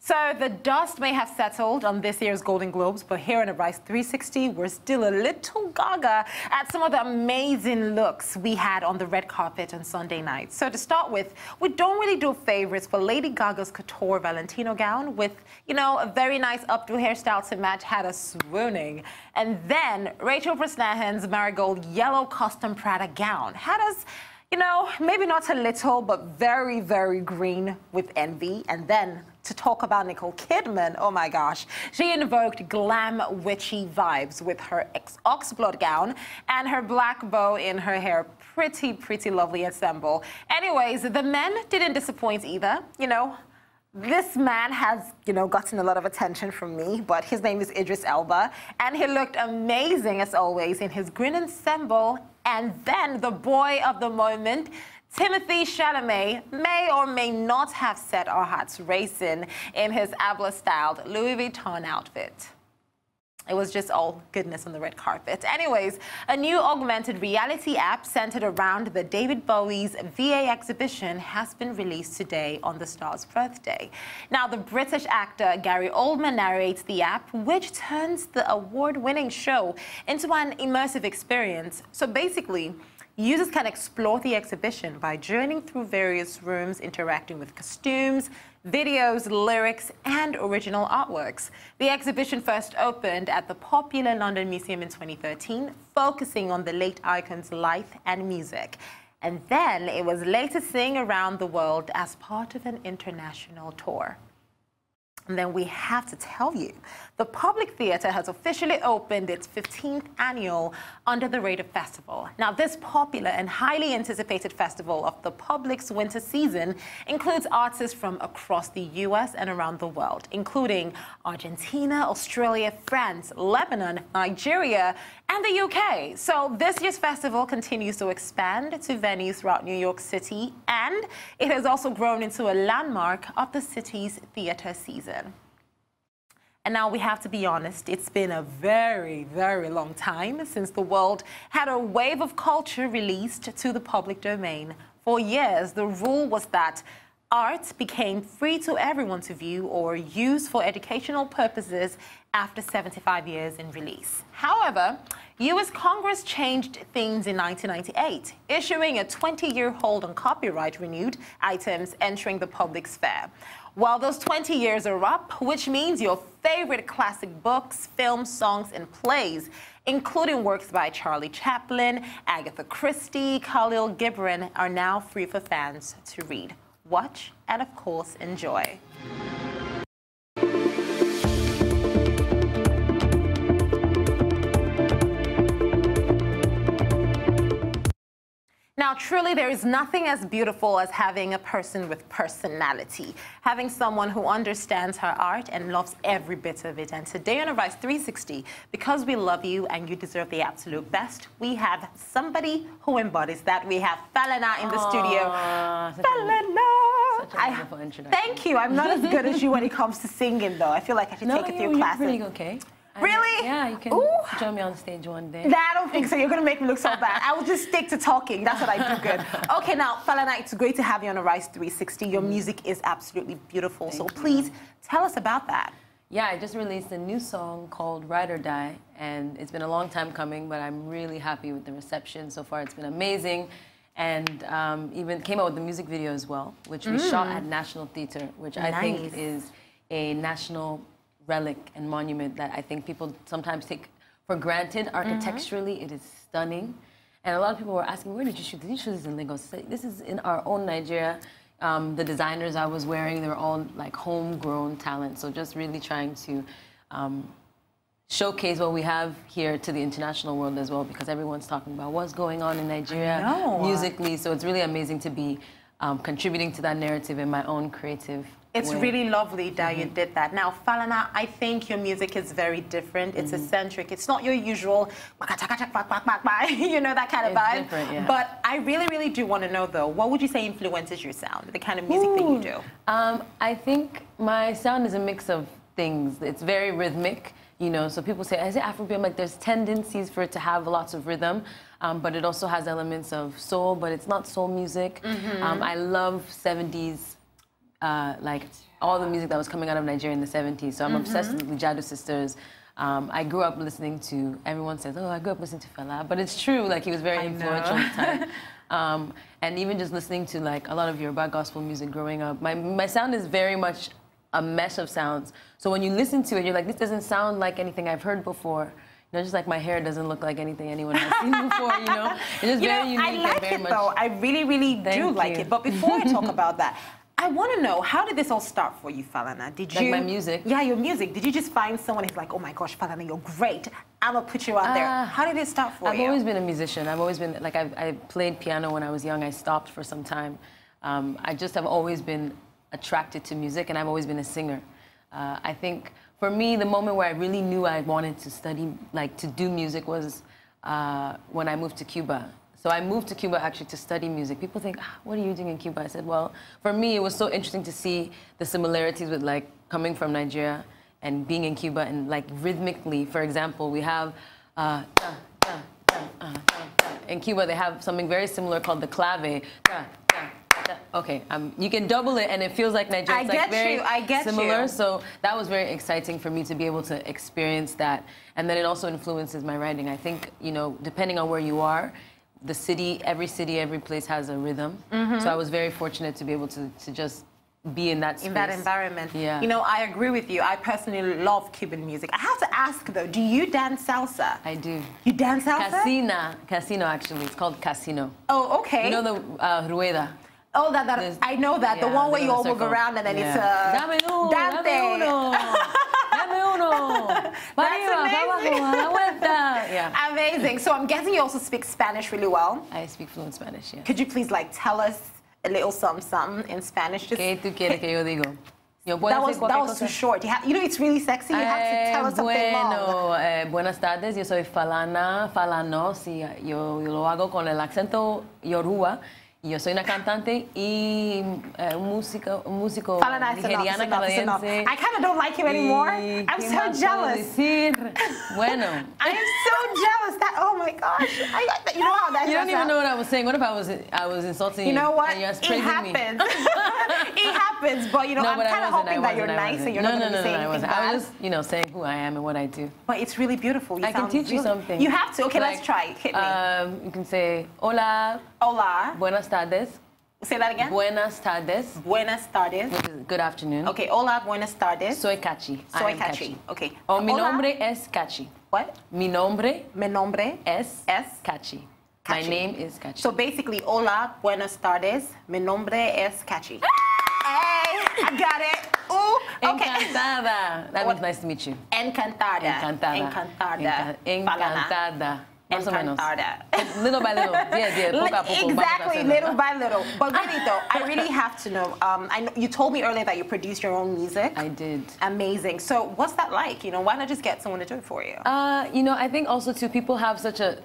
So the dust may have settled on this year's Golden Globes, but here on the Rise 360, we're still a little gaga at some of the amazing looks we had on the red carpet on Sunday night. So to start with, we don't really do favorites, but Lady Gaga's couture Valentino gown with, a very nice updo hairstyle to match had us swooning. And then Rachel Brosnahan's marigold yellow custom Prada gown had us, maybe not a little, but very, very green with envy. And then to talk about Nicole Kidman, oh my gosh, she invoked glam witchy vibes with her oxblood gown and her black bow in her hair. Pretty, pretty lovely ensemble. Anyways, the men didn't disappoint either, This man has, gotten a lot of attention from me, but his name is Idris Elba, and he looked amazing as always in his green ensemble. And then the boy of the moment, Timothée Chalamet, may or may not have set our hearts racing in his Abla-styled Louis Vuitton outfit. It was just all goodness on the red carpet. Anyways, a new augmented reality app centered around the David Bowie's VA exhibition has been released today on the star's birthday. Now, the British actor Gary Oldman narrates the app, which turns the award-winning show into an immersive experience. So basically, users can explore the exhibition by journeying through various rooms, interacting with costumes, videos, lyrics, and original artworks. The exhibition first opened at the popular London Museum in 2013, focusing on the late icon's life and music. And then it was later seen around the world as part of an international tour. And then we have to tell you, the Public Theatre has officially opened its 15th annual Under the Radar Festival. Now, this popular and highly anticipated festival of the public's winter season includes artists from across the US and around the world, including Argentina, Australia, France, Lebanon, Nigeria, and the UK. So this year's festival continues to expand to venues throughout New York City, and it has also grown into a landmark of the city's theatre season. And now we have to be honest, it's been a very, very long time since the world had a wave of culture released to the public domain. For years, the rule was that art became free to everyone to view or use for educational purposes after 75 years in release. However, US Congress changed things in 1998, issuing a 20-year hold on copyright renewed items entering the public sphere. Well, those 20 years are up, which means your favorite classic books, films, songs, and plays, including works by Charlie Chaplin, Agatha Christie, Khalil Gibran, are now free for fans to read, watch, and of course, enjoy. Now, truly, there is nothing as beautiful as having a person with personality, having someone who understands her art and loves every bit of it. And today on Rise 360, because we love you and you deserve the absolute best, we have somebody who embodies that. We have Falana in the studio. Falana! Such a wonderful introduction. Thank you. I'm not as good as you when it comes to singing, though. I feel like I should take a few classes. You're pretty okay. Really? Yeah, you can join me on stage one day. I don't think so. You're going to make me look so bad. I will just stick to talking. That's what I do good. Okay, now, Falana, it's great to have you on a Rise 360. Your music is absolutely beautiful. So please tell us about that. Yeah, I just released a new song called Ride or Die, and it's been a long time coming, but I'm really happy with the reception so far. It's been amazing. And even came out with the music video as well, which we shot at National Theatre, which I think is a national relic and monument that I think people sometimes take for granted. Architecturally, it is stunning. And a lot of people were asking, where did you shoot? Did you shoot this in Lagos? This is in our own Nigeria. The designers I was wearing, they were all like homegrown talent. So just really trying to showcase what we have here to the international world as well, because everyone's talking about what's going on in Nigeria musically. So it's really amazing to be contributing to that narrative in my own creative It's really lovely that you did that. Now, Falana, I think your music is very different. It's eccentric. It's not your usual, that kind of vibe. Yeah. But I really, really do want to know, though, what would you say influences your sound, the kind of music that you do? I think my sound is a mix of things. It's very rhythmic. So people say, is it Afrobeat? I'm like, there's tendencies for it to have lots of rhythm, but it also has elements of soul, but it's not soul music. I love 70s like all the music that was coming out of Nigeria in the 70s. So I'm obsessed with the Jadu sisters. I grew up listening to, everyone says, oh, I grew up listening to Fela, but it's true, like he was very influential at the time. And even just listening to like a lot of Yoruba gospel music growing up, my sound is very much a mesh of sounds. So when you listen to it, you're like, this doesn't sound like anything I've heard before. You know, just like my hair doesn't look like anything anyone has seen before, you know? It's just very unique. I like it though. I really, really do like it. But before I talk about that, I want to know, how did this all start for you, Falana? Did you... Like my music? Yeah, your music. Did you just find someone who's like, oh my gosh, Falana, you're great. I'm going to put you out there. How did it start for you? I've always been a musician. I've always been, like, I played piano when I was young. I stopped for some time. I just have always been attracted to music, and I've always been a singer. I think, for me, the moment where I really knew I wanted to study, like, to do music was when I moved to Cuba. So I moved to Cuba actually to study music. People think, what are you doing in Cuba? I said, well, for me, it was so interesting to see the similarities with like coming from Nigeria and being in Cuba, and like rhythmically, for example, we have, in Cuba, they have something very similar called the clave. Okay, you can double it and it feels like Nigeria. I get similar. you. So that was very exciting for me to be able to experience that. And then it also influences my writing. I think, you know, depending on where you are, every city, every place has a rhythm. So I was very fortunate to be able to just be in that space. In that environment. Yeah. You know, I agree with you. I personally love Cuban music. I have to ask though, do you dance salsa? I do. You dance salsa? Casino actually. It's called casino. Oh, okay. You know the rueda? Oh, I know that. The one where you all move around and then it's Dame uno, dante. dame uno. Dame uno. That's amazing. Yeah. Amazing. So I'm guessing you also speak Spanish really well. I speak fluent Spanish, yeah. Could you please like tell us a little something in Spanish? Just... ¿Qué tú quieres que yo digo? That was too short. You know, it's really sexy. You have to tell us something long. Buenas tardes. Yo soy Falana, Falanos, y yo lo hago con el acento Yoruba. Yo soy una cantante y músico nigeriana canadiense. I kind of don't like you anymore. I'm so jealous. Bueno. I am so jealous. Oh my gosh. You know how that. You don't even know what I was saying. What if I was insulting you? You know what? And you're it happens. It happens. But you know, I'm kind of hoping that you're nice and you're not going to say anything bad. I was just, you know, saying who I am and what I do. But it's really beautiful. I can teach you something. You have to. Okay, let's try. Hit me. You can say hola. Hola. Buenas tardes. Say that again. Buenas tardes. Buenas tardes. Which is good afternoon. Okay, hola, buenas tardes. Soy Cachi. Soy Cachi. Okay. O mi nombre es Cachi. What? Mi nombre es Cachi. My name is Cachi. So basically, hola, buenas tardes. Mi nombre es Cachi. Hey, I got it. Ooh, okay. Encantada. That means nice to meet you. Encantada. Encantada. Encantada. Más o menos. Little by little. Yeah, poco a poco. Exactly, little by little. But really though, I really have to know, I know you told me earlier that you produce your own music. I did. Amazing. So what's that like? You know, why not just get someone to do it for you? You know, I think also too, people have such a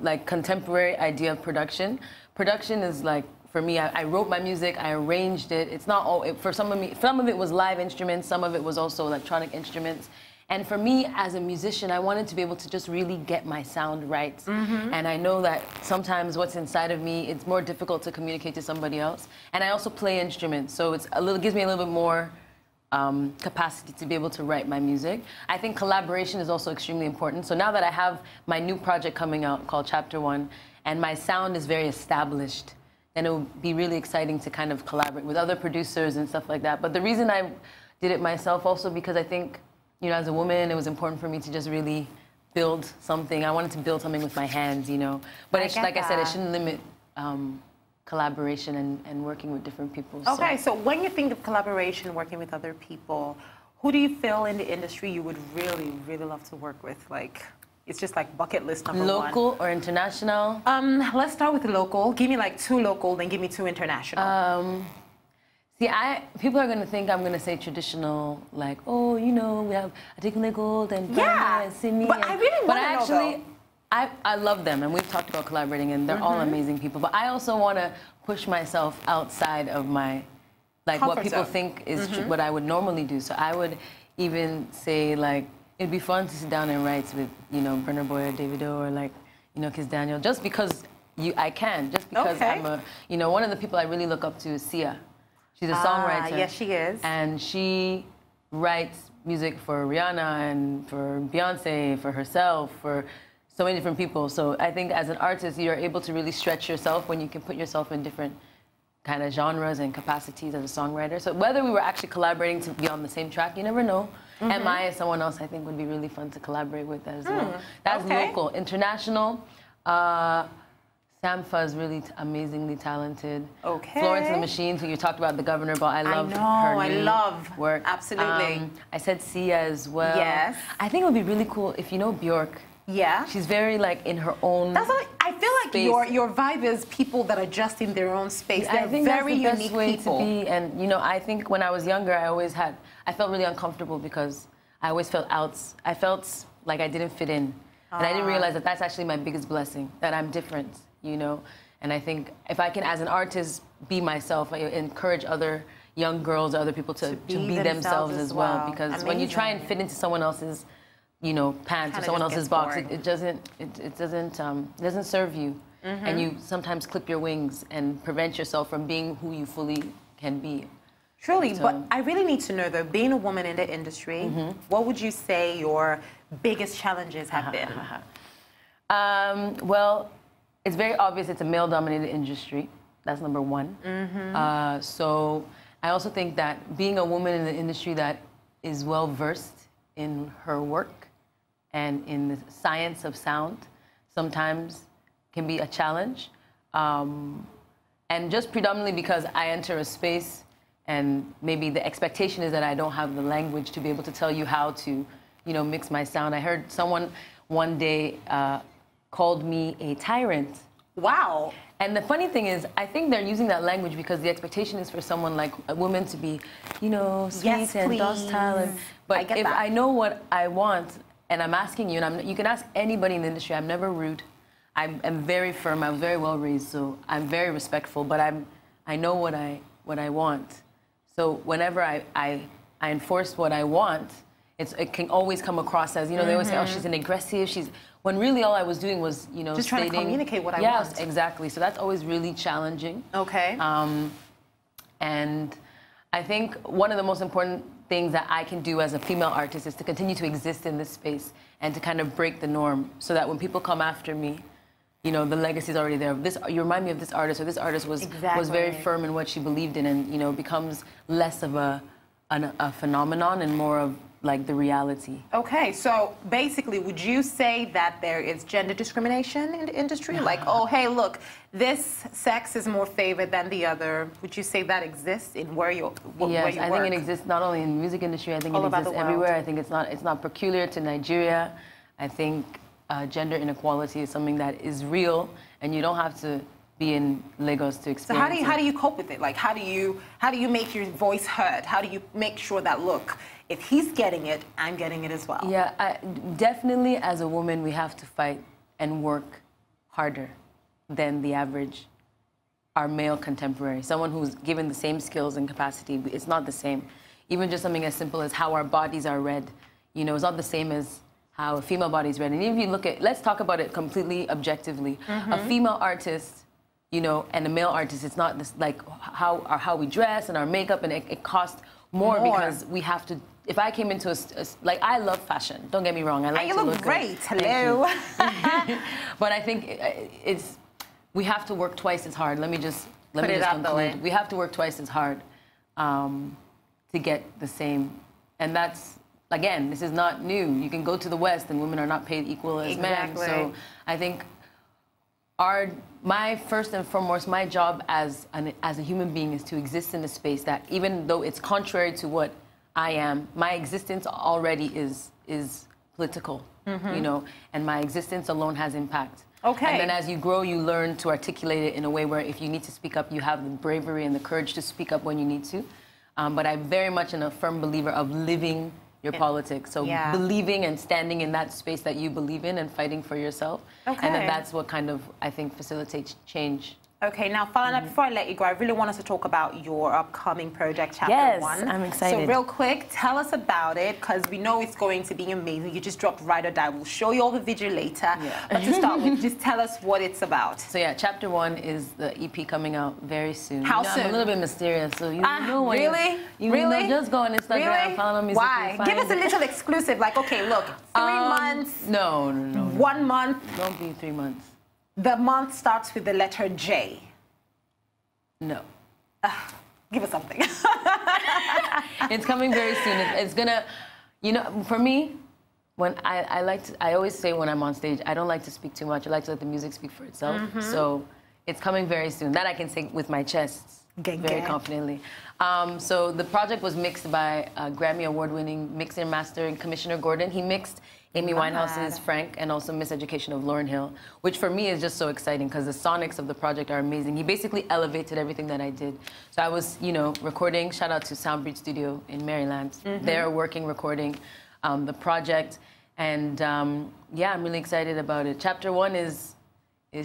like contemporary idea of production. Production is like, for me, I wrote my music, I arranged it. It's not all, for some of it was live instruments, some of it was also electronic instruments. And for me, as a musician, I wanted to be able to just really get my sound right. And I know that sometimes what's inside of me, it's more difficult to communicate to somebody else. And I also play instruments, so gives me a little bit more capacity to be able to write my music. I think collaboration is also extremely important. So now that I have my new project coming out called Chapter 1, and my sound is very established, then it would be really exciting to kind of collaborate with other producers and stuff like that. But the reason I did it myself also because I think, you know, as a woman, it was important for me to just really build something. I wanted to build something with my hands, you know. But like I said, it shouldn't limit collaboration and working with different people. Okay, so when you think of collaboration, working with other people, who do you feel in the industry you would really, really love to work with? Like, it's just like bucket list number one. Local or international? Let's start with the local. Give me like 2 local, then give me 2 international. See, people are going to think I'm going to say traditional, like, oh, you know, we have Adikunle Gold and Ghana and Sydney. But I really want to know, I love them, and we've talked about collaborating, and they're all amazing people. But I also want to push myself outside of my, like, what people think is what I would normally do. So I would even say, like, it'd be fun to sit down and write with, you know, Burna Boy or Davido or, like, you know, Kiss Daniel, just because I can, just because I'm you know, one of the people I really look up to is Sia. She's a songwriter. Yes, she is. And she writes music for Rihanna and for Beyonce, for herself, for so many different people. So I think as an artist, you're able to really stretch yourself when you can put yourself in different kind of genres and capacities as a songwriter. So whether we were actually collaborating to be on the same track, you never know. And I, as someone else, I think would be really fun to collaborate with as well. That's local. International, Sampha is really amazingly talented. Okay. Florence and the Machine, who you talked about, the governor, but I love her new work. Absolutely. I said Sia as well. Yes. I think it would be really cool if you know Bjork. Yeah. She's very like in her own. That's what I feel like. Your vibe is people that are just in their own space. They're I think very that's the unique best way people. to be. And you know, I think when I was younger, I felt really uncomfortable because I always felt out. I felt like I didn't fit in, and I didn't realize that that's actually my biggest blessing. That I'm different, you know. And I think if I can, as an artist, be myself, I encourage other young girls, other people to be themselves as well. Because when you try and fit into someone else's, you know, pants or someone else's box, it doesn't serve you. And you sometimes clip your wings and prevent yourself from being who you fully can be. Truly, but I really need to know, though, being a woman in the industry, what would you say your biggest challenges have been? Well, it's very obvious it's a male-dominated industry. That's number one. So I also think that being a woman in the industry that is well-versed in her work and in the science of sound sometimes can be a challenge. And just predominantly because I enter a space and maybe the expectation is that I don't have the language to be able to tell you how to, you know, mix my sound. I heard someone one day called me a tyrant. Wow. And the funny thing is, I think they're using that language because the expectation is for someone like a woman to be, you know, sweet and docile. But if I know what I want, and I'm asking you, and you can ask anybody in the industry, I'm never rude. I'm very firm. I'm very well raised, so I'm very respectful. But I know what I want. So whenever I enforce what I want, it can always come across as, you know, they always say, oh, she's an aggressive. When really all I was doing was, you know, just trying to communicate what I want. Yes, exactly. So that's always really challenging. Okay. And I think one of the most important things that I can do as a female artist is to continue to exist in this space and to kind of break the norm so that when people come after me, you know, the legacy is already there. You remind me of this artist, or this artist was very firm in what she believed in, and, you know, becomes less of a phenomenon and more of like the reality. Okay, so basically, would you say that there is gender discrimination in the industry? Like, oh, hey, look, this sex is more favored than the other. Would you say that exists in where you work? Yes, I think it exists not only in the music industry. I think it exists everywhere. I think it's not peculiar to Nigeria. I think gender inequality is something that is real, and you don't have to be in Lagos to experience it. So how do you cope with it? Like, how do you make your voice heard? How do you make sure that, look, if he's getting it, I'm getting it as well? Yeah, definitely as a woman, we have to fight and work harder than the average, our male contemporary. Someone who's given the same skills and capacity, it's not the same. Even just something as simple as how our bodies are read, you know, it's not the same as how a female body is read. And if you look at, let's talk about it completely objectively. A female artist, you know, and a male artist, it's not this, like how we dress and our makeup, and it costs more because we have to. If I came into like, I love fashion. Don't get me wrong. I like to look good. You look great. Hello. But I think we have to work twice as hard. Let me just conclude. We have to work twice as hard to get the same, and that's. Again, this is not new. You can go to the West and women are not paid equal as men. So I think first and foremost, my job as a human being is to exist in a space that, even though it's contrary to what I am, my existence already is political, you know, and my existence alone has impact. Okay. And then as you grow, you learn to articulate it in a way where if you need to speak up, you have the bravery and the courage to speak up when you need to. But I'm very much a firm believer of living your politics. So believing and standing in that space that you believe in and fighting for yourself. Okay. And then that's what kind of, I think, facilitates change. Okay, now, Falana, before I let you go, I really want us to talk about your upcoming project, Chapter 1. Yes, I'm excited. So real quick, tell us about it, because we know it's going to be amazing. You just dropped Ride or Die. We'll show you all the video later. Yeah. But to start with, just tell us what it's about. So yeah, Chapter 1 is the EP coming out very soon. How soon? I'm a little bit mysterious, so you know when really? you really? know, just go on Instagram, Falana Music. Why? Give us a little exclusive, like, okay, look, 3 months. No. 1 month. Don't be 3 months. The month starts with the letter J. No. Give us something. It's coming very soon. It's gonna, you know, for me, when I always say when I'm on stage, I don't like to speak too much. I like to let the music speak for itself. So it's coming very soon. That I can say with my chest, very confidently. So the project was mixed by Grammy Award-winning mixing and mastering Commissioner Gordon. He mixed Amy Winehouse's Frank and also Miseducation of Lauryn Hill, which for me is just so exciting because the sonics of the project are amazing. He basically elevated everything that I did. So I was, you know, recording, shout out to Soundbreed Studio in Maryland. They're working, recording the project. And yeah, I'm really excited about it. Chapter 1 is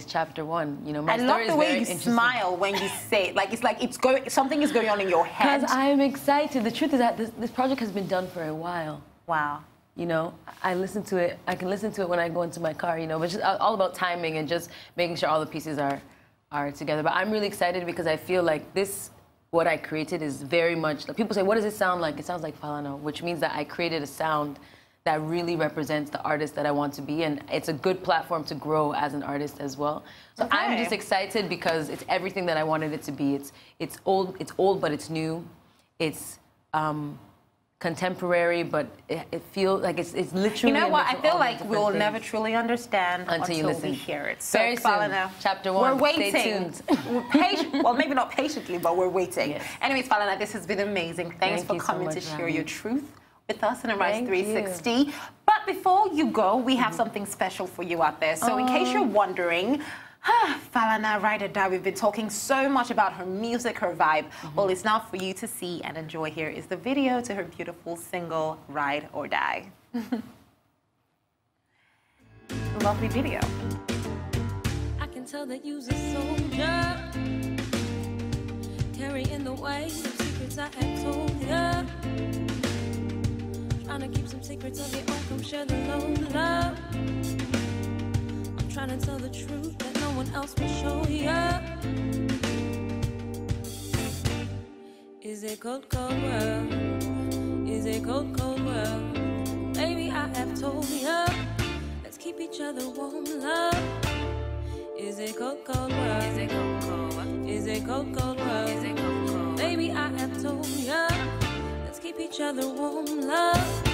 Chapter 1. You know, my story is very interesting. I love the way you smile when you say it. Like it's going, something is going on in your head. Because I'm excited. The truth is that this project has been done for a while. Wow. You know, I listen to it. I can listen to it when I go into my car. You know, but it's just all about timing and just making sure all the pieces are together. But I'm really excited because I feel like what I created is very much. Like, people say, "What does it sound like?" It sounds like Falana, which means that I created a sound that really represents the artist that I want to be, and it's a good platform to grow as an artist as well. So I'm just excited because it's everything that I wanted it to be. It's old, but it's new. It's contemporary, but it feels like it's literally. You know what? I feel like we'll never truly understand until we hear it. So, very soon. Falana, Chapter 1. We're waiting. Stay tuned. Well, maybe not patiently, but we're waiting. Yes. Anyways, Falana, this has been amazing. Thanks for coming to share your truth with us in Arise 360. But before you go, we have something special for you out there. So in case you're wondering, Falana, Ride or Die, we've been talking so much about her music, her vibe. Well, it's now for you to see and enjoy. Here is the video to her beautiful single, Ride or Die. Lovely video. I can tell that you're a soldier, carrying the weight of secrets I have told ya. Trying to keep some secrets of your own, come share the load, love. I'm trying to tell the truth that no one else will show ya. Is it cold, cold world? Is it cold, cold world? Baby, I have told ya, let's keep each other warm, love. Is it cold, cold world? Is it cold, cold world? Is it cold, cold world? Is it cold, cold? Baby, I have told ya, let's keep each other warm, love.